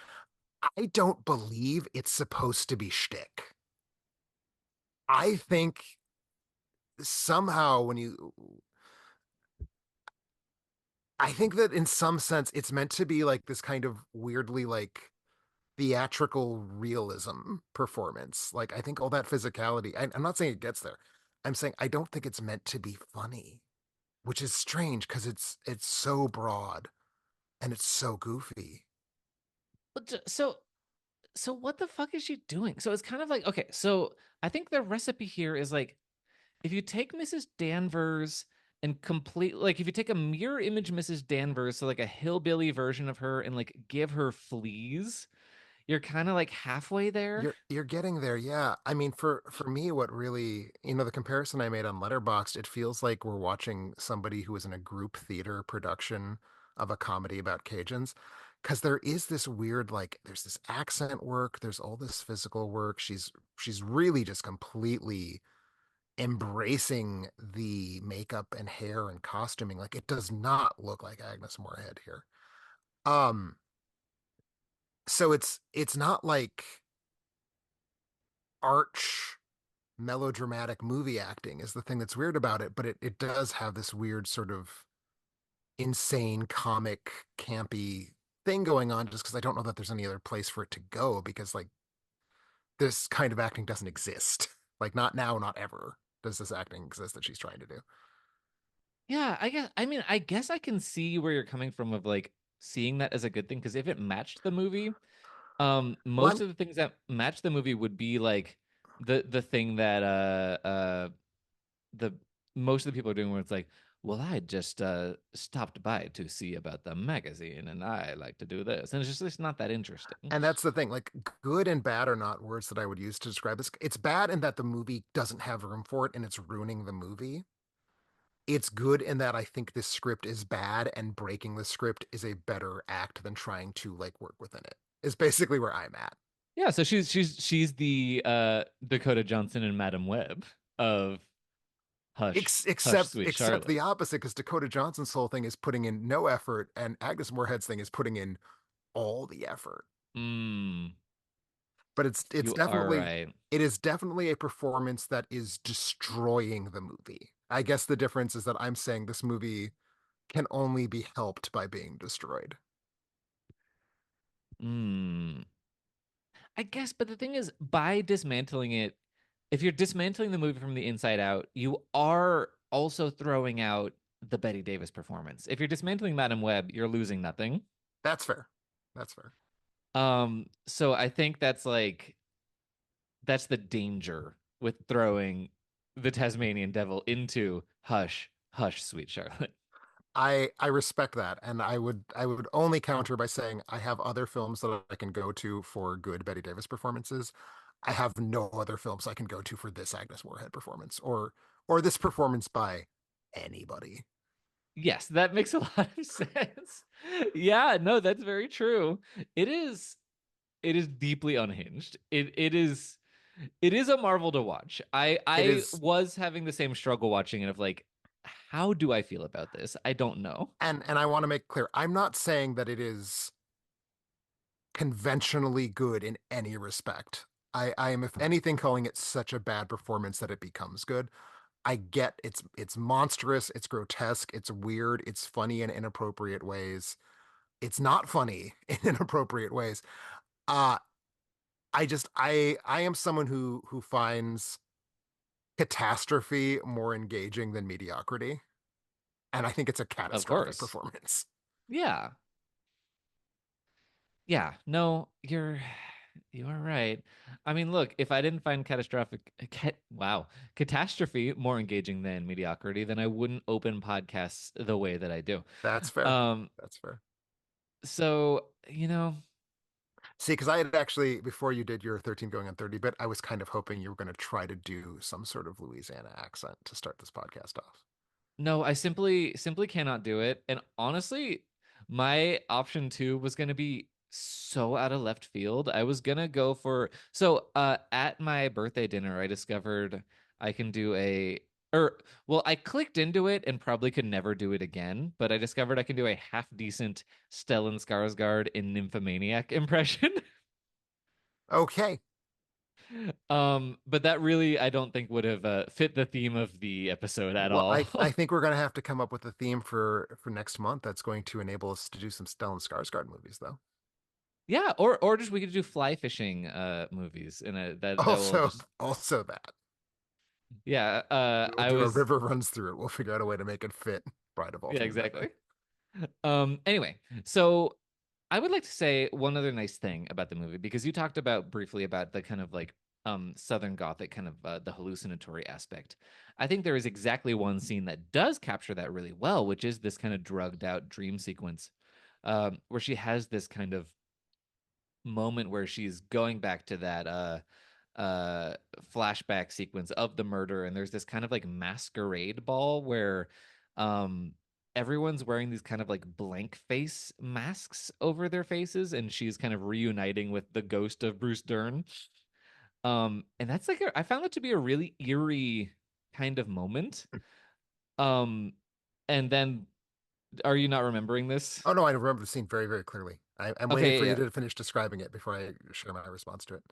I don't believe it's supposed to be shtick. I think somehow I think that in some sense it's meant to be like this kind of weirdly like theatrical realism performance. Like I think all that physicality, I'm not saying it gets there. I'm saying I don't think it's meant to be funny, which is strange because it's so broad and it's so goofy. So so what the fuck is she doing? So it's kind of like okay, so I think the recipe here is like if you take Mrs. Danvers and complete like if you take a mirror image Mrs. Danvers, so like a hillbilly version of her and like give her fleas, you're kind of like halfway there. You're getting there, yeah. I mean, for me, what really, the comparison I made on Letterboxd, it feels like we're watching somebody who was in a group theater production of a comedy about Cajuns. because there is this weird, like, there's this accent work, there's all this physical work. She's really just completely embracing the makeup and hair and costuming. Like, it does not look like Agnes Moorehead here. Um, so it's not like arch melodramatic movie acting is the thing that's weird about it, but it does have this weird sort of insane comic campy thing going on just because I don't know that there's any other place for it to go because like this kind of acting doesn't exist. Like not now, not ever does this acting exist that she's trying to do. Yeah, I guess I can see where you're coming from of like seeing that as a good thing because if it matched the movie, Well, most of the things that match the movie would be like the thing that the most of the people are doing where it's like, well, I just stopped by to see about the magazine and I like to do this. And it's not that interesting. and that's the thing. Like good and bad are not words that I would use to describe this. It's bad in that the movie doesn't have room for it and it's ruining the movie. It's good in that I think this script is bad and breaking the script is a better act than trying to like work within it. Is basically where I'm at. Yeah, so she's the Dakota Johnson and Madam Web of Hush, Sweet Except Charlotte. the opposite, because Dakota Johnson's whole thing is putting in no effort, and Agnes Moorehead's thing is putting in all the effort. Mm, But it's you are definitely right. it is definitely a performance that is destroying the movie. I guess the difference is that I'm saying this movie can only be helped by being destroyed. Mm. I guess, but the thing is, by dismantling it, if you're dismantling the movie from the inside out, you are also throwing out the Betty Davis performance. If you're dismantling Madam Web, you're losing nothing. That's fair. That's fair. So I think that's the danger with throwing the Tasmanian Devil into Hush, Hush, Sweet Charlotte. I respect that, and I would only counter by saying I have other films that I can go to for good Betty Davis performances. I have no other films I can go to for this Agnes Moorehead performance or this performance by anybody. Yes, that makes a lot of sense. Yeah, no, that's very true. It is it is deeply unhinged. It is a marvel to watch. I It I is, was having the same struggle watching it of like, how do I feel about this? I don't know. and I want to make clear, I'm not saying that it is conventionally good in any respect. I am, if anything, calling it such a bad performance that it becomes good. I get it's monstrous, it's grotesque, it's weird, it's funny in inappropriate ways. It's not funny in inappropriate ways. Uh I am someone who finds catastrophe more engaging than mediocrity, and I think it's a Of catastrophic course. performance. Yeah. Yeah. No, you are right. I mean, look, if I didn't find catastrophe more engaging than mediocrity, then I wouldn't open podcasts the way that I do. That's fair. Um, That's fair. so, See, because I had actually, before you did your 13 going on 30 bit, I was kind of hoping you were going to try to do some sort of Louisiana accent to start this podcast off. no, I simply cannot do it. And honestly, my option two was going to be so out of left field. I was going to go for at my birthday dinner, I discovered I can do I clicked into it and probably could never do it again, but I discovered I can do a half decent Stellan Skarsgård in Nymphomaniac impression. Okay. But that really I don't think would have fit the theme of the episode at Well, all. I think we're going to have to come up with a theme for next month that's going to enable us to do some Stellan Skarsgård movies, though. Yeah, or just we could do fly fishing movies in a that will Also, just also that yeah, we'll I do a was river runs through it. We'll figure out a way to make it fit Bride of All yeah, Things, I think. exactly. Anyway, so I would like to say one other nice thing about the movie because you talked about briefly about the kind of like Southern Gothic kind of the hallucinatory aspect. I think there is exactly one scene that does capture that really well, which is this kind of drugged out dream sequence where she has this kind of moment where she's going back to that flashback sequence of the murder and there's this kind of like masquerade ball where um everyone's wearing these kind of like blank face masks over their faces, and she's kind of reuniting with the ghost of Bruce Dern. And that's like I found it to be a really eerie kind of moment. Um, and then are you not remembering this? Oh no, I remember the scene very, very clearly. I'm waiting Okay, for you yeah. to finish describing it before I share my response to it.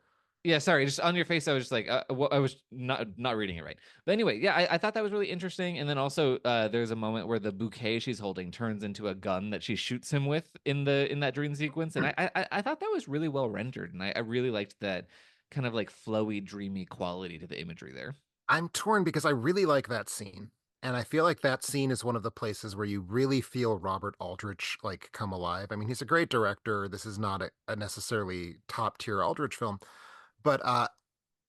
Yeah, sorry. Just on your face, I was just like, I was not reading it right. But anyway, yeah, I thought that was really interesting. And then also, there's a moment where the bouquet she's holding turns into a gun that she shoots him with in that dream sequence, and I thought that was really well rendered, and I really liked that kind of like flowy, dreamy quality to the imagery there. I'm torn because I really like that scene. And I feel like that scene is one of the places where you really feel Robert Aldrich like come alive. I mean, he's a great director. This is not a necessarily top tier Aldrich film, but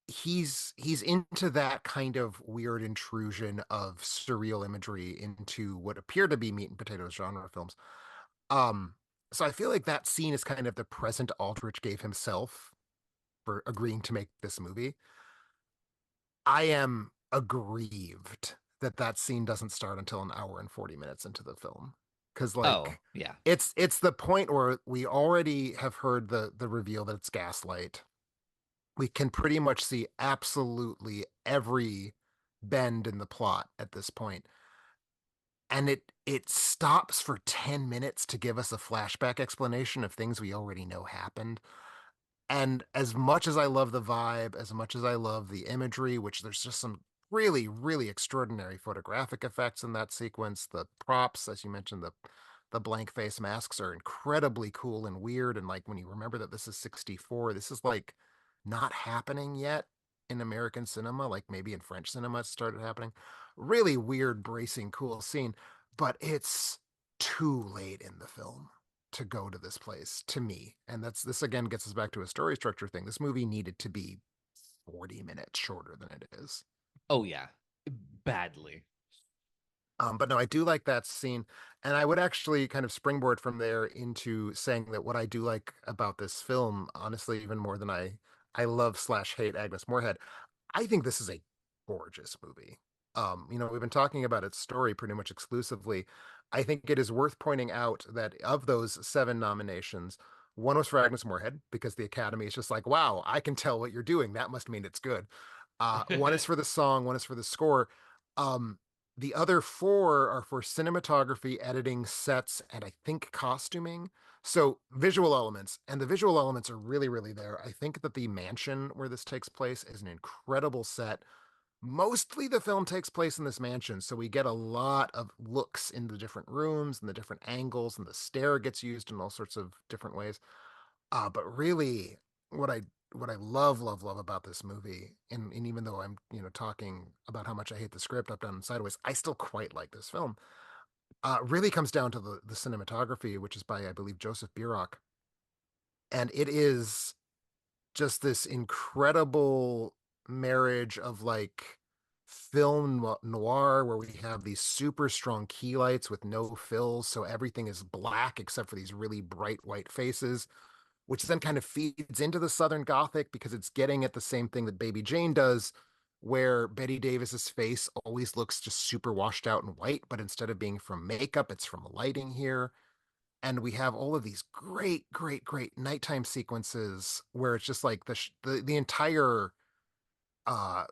he's into that kind of weird intrusion of surreal imagery into what appear to be meat and potatoes genre films. Um, so I feel like that scene is kind of the present Aldrich gave himself for agreeing to make this movie. I am aggrieved that that scene doesn't start until an hour and 40 minutes into the film. Because Oh, like yeah. it's the point where we already have heard the reveal that it's gaslight. We can pretty much see absolutely every bend in the plot at this point. And it stops for 10 minutes to give us a flashback explanation of things we already know happened. And as much as I love the vibe, as much as I love the imagery, which there's just some really, really extraordinary photographic effects in that sequence, the props, as you mentioned, the blank face masks are incredibly cool and weird. And like when you remember that this is 64, this is like not happening yet in American cinema, like maybe in French cinema it started happening. Really weird, bracing, cool scene, but it's too late in the film to go to this place to me. And that's this again gets us back to a story structure thing. This movie needed to be 40 minutes shorter than it is. Oh, yeah. Badly. But no, I do like that scene. And I would actually kind of springboard from there into saying that what I do like about this film, honestly, even more than I love slash hate Agnes Moorehead, I think this is a gorgeous movie. We've been talking about its story pretty much exclusively. I think it is worth pointing out that of those seven nominations, one was for Agnes Moorehead because the Academy is just like, wow, I can tell what you're doing. That must mean it's good. One is for the song, one is for the score. Um, the other four are for cinematography, editing, sets, and I think costuming. So visual elements, and the visual elements are really, really there. I think that the mansion where this takes place is an incredible set. Mostly the film takes place in this mansion, so we get a lot of looks in the different rooms and the different angles, and the stair gets used in all sorts of different ways. But really, what I what I love, love, love about this movie, and even though I'm, talking about how much I hate the script up, down, and sideways, I still quite like this film. Really comes down to the cinematography, which is by, I believe, Joseph Biroc. And it is just this incredible marriage of like film noir where we have these super strong key lights with no fills, so everything is black except for these really bright white faces, which then kind of feeds into the Southern Gothic because it's getting at the same thing that Baby Jane does, where Betty Davis's face always looks just super washed out and white, but instead of being from makeup, it's from lighting here. And we have all of these great, great, great nighttime sequences where it's just like the entire uh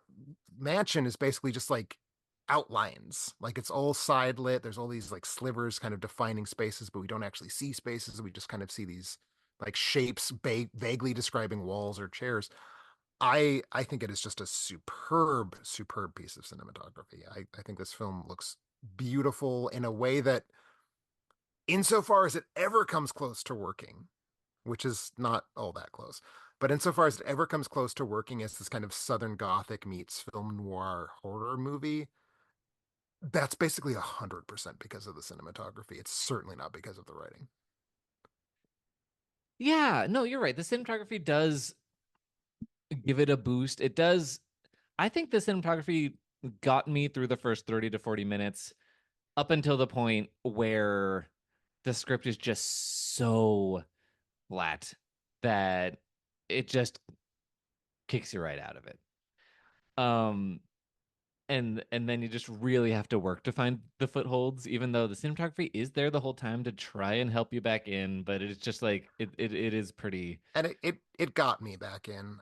mansion is basically just like outlines. Like it's all side lit. There's all these like slivers kind of defining spaces, but we don't actually see spaces. We just kind of see these like shapes vaguely describing walls or chairs. I think it is just a superb, superb piece of cinematography. I think this film looks beautiful in a way that, insofar as it ever comes close to working, which is not all that close, but insofar as it ever comes close to working as this kind of Southern Gothic meets film noir horror movie, that's basically 100% because of the cinematography. It's certainly not because of the writing. Yeah, no, you're right. The cinematography does give it a boost. It does. I think the cinematography got me through the first 30 to 40 minutes up until the point where the script is just so flat that it just kicks you right out of it. Um, and then you just really have to work to find the footholds, even though the cinematography is there the whole time to try and help you back in, but it's just like it is pretty. And it got me back in.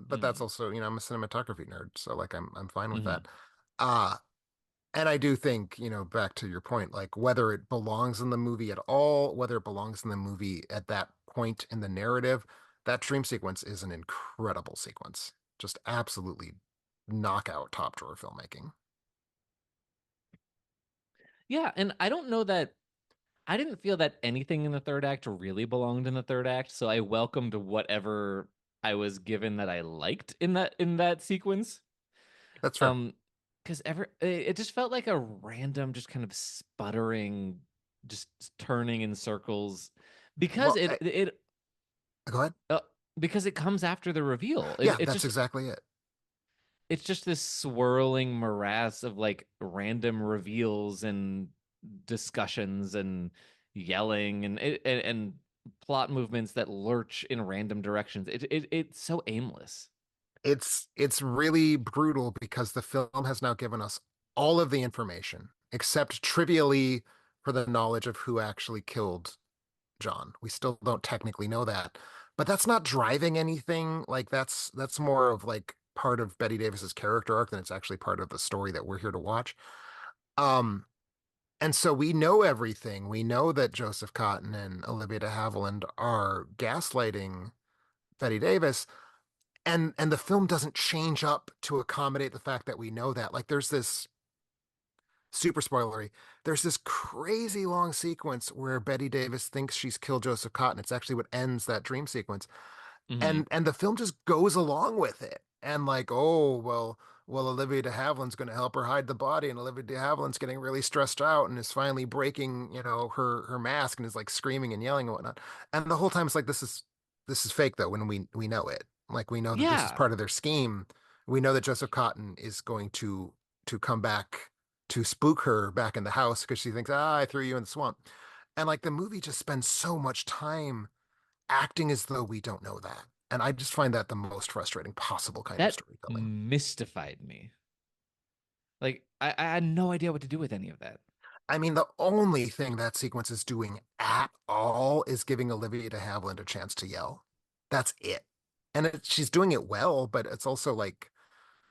But that's Mm, also, I'm a cinematography nerd, so like I'm fine with hmm that. Uh and I do think, back to your point, like whether it belongs in the movie at all, whether it belongs in the movie at that point in the narrative, that dream sequence is an incredible sequence. Just absolutely knockout top drawer filmmaking. Yeah, and I don't know that I didn't feel that anything in the third act really belonged in the third act, so I welcomed whatever I was given that I liked in that sequence. That's fair. Um, because it just felt like a random, just kind of sputtering, just turning in circles, because Well, it go ahead. uh, because it comes after the reveal. Yeah, that's exactly it. It's just this swirling morass of like random reveals and discussions and yelling and plot movements that lurch in random directions. It's so aimless. It's really brutal because the film has now given us all of the information except trivially for the knowledge of who actually killed John. We still don't technically know that, but that's not driving anything. Like that's more of like part of Betty Davis's character arc than it's actually part of the story that we're here to watch. Um, and so we know everything. We know that Joseph Cotton and Olivia de Havilland are gaslighting Betty Davis, and the film doesn't change up to accommodate the fact that we know that. Like there's this super spoilery. There's this crazy long sequence where Betty Davis thinks she's killed Joseph Cotton. It's actually what ends that dream sequence. Hmm And the film just goes along with it. And like, oh, well, Olivia de Havilland's going to help her hide the body, and Olivia de Havilland's getting really stressed out and is finally breaking, her mask and is like screaming and yelling and whatnot. And the whole time it's like this is fake though, when we know it. Like we know that this is Yeah. part of their scheme. We know that Joseph Cotton is going to come back to spook her back in the house because she thinks, I threw you in the swamp. And like the movie just spends so much time acting as though we don't know that. And I just find that the most frustrating possible kind of That storytelling. mystified me. Like I had no idea what to do with any of that. I mean, the only thing that sequence is doing at all is giving Olivia de Havilland a chance to yell. That's it. And she's doing it well, but it's also like,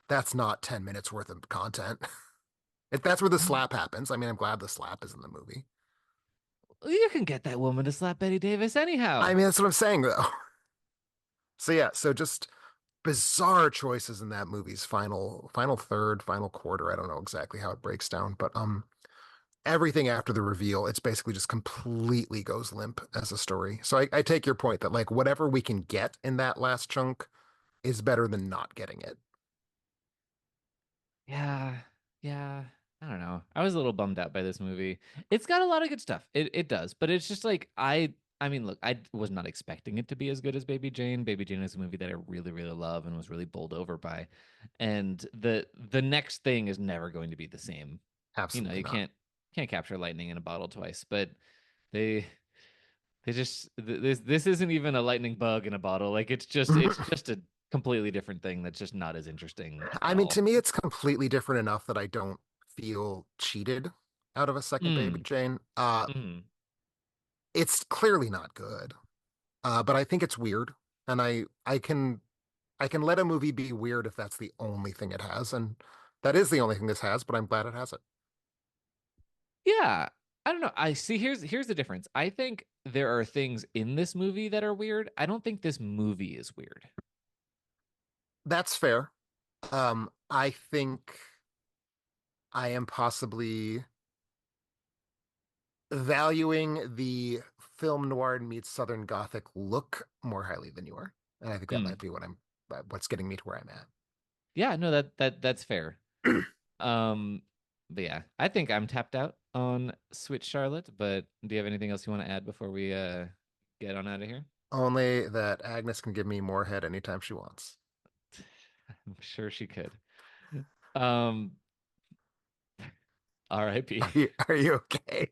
that's not 10 minutes worth of content. If that's where the Um, slap happens, I mean, I'm glad the slap is in the movie. you can get that woman to slap Betty Davis I anyhow. mean, that's what I'm saying, though. So yeah, so just bizarre choices in that movie's final third, final quarter. I don't know exactly how it breaks down, but everything after the reveal, it's basically just completely goes limp as a story. So I take your point that like whatever we can get in that last chunk is better than not getting it. Yeah, yeah. I don't know. I was a little bummed out by this movie. It's got a lot of good stuff. It does, but it's just like I mean, look, I was not expecting it to be as good as Baby Jane. Baby Jane is a movie that I really, really love and was really bowled over by. And the next thing is never going to be the same. You know, Absolutely you not. can't capture lightning in a bottle twice, but they this isn't even a lightning bug in a bottle. Like it's just a completely different thing that's just not as interesting at I mean, to all. me, it's completely different enough that I don't feel cheated out of a second Baby Mm. Jane. Mm. It's clearly not good. But I think it's weird, and I can let a movie be weird if that's the only thing it has, and that is the only thing this has. But I'm glad it has it. Yeah. I don't know. I see here's the difference. I think there are things in this movie that are weird. I don't think this movie is weird. That's fair. I think I am possibly valuing the film noir meets Southern Gothic look more highly than you are, and I think that Mm. might be what's getting me to where I'm at. Yeah, no, that's fair. Um, but yeah, I think I'm tapped out on Switch Charlotte, but do you have anything else you want to add before we get on out of here? Only that Agnes can give me more head anytime she wants. I'm sure she could. Um, Are RIP. you, are you okay?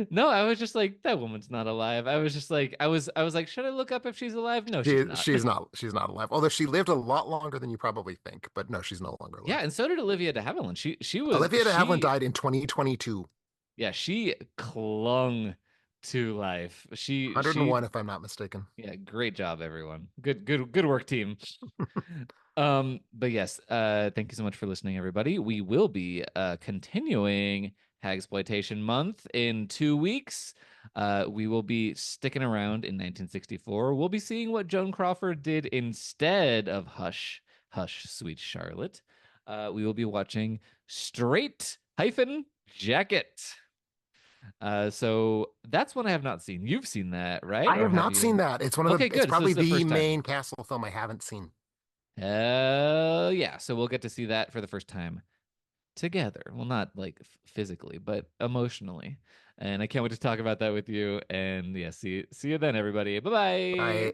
No, I was just like, that woman's not alive. I was just like, I was like, should I look up if she's alive? No, she's not. She's not alive. Although she lived a lot longer than you probably think, but no, she's no longer Yeah, alive. and so did Olivia de Havilland. Olivia de Havilland died in 2022. Yeah, she clung to life. She 101 if I'm not mistaken. Yeah, great job, everyone. Good work, team. But yes, thank you so much for listening, everybody. We will be continuing Hagsploitation Month in 2 weeks. We will be sticking around in 1964. We'll be seeing what Joan Crawford did instead of Hush, Hush, Sweet Charlotte. We will be watching Straight hyphen Jacket. So that's one I have not seen. You've seen that, right? I Or have have not seen you? that. It's one of the. Okay, It's good. So this probably is the the first time. main Castle film I haven't seen. Hell yeah. So we'll get to see that for the first time together. Well, not like physically, but emotionally. And I can't wait to talk about that with you. And yeah, see you then, everybody. Bye bye. I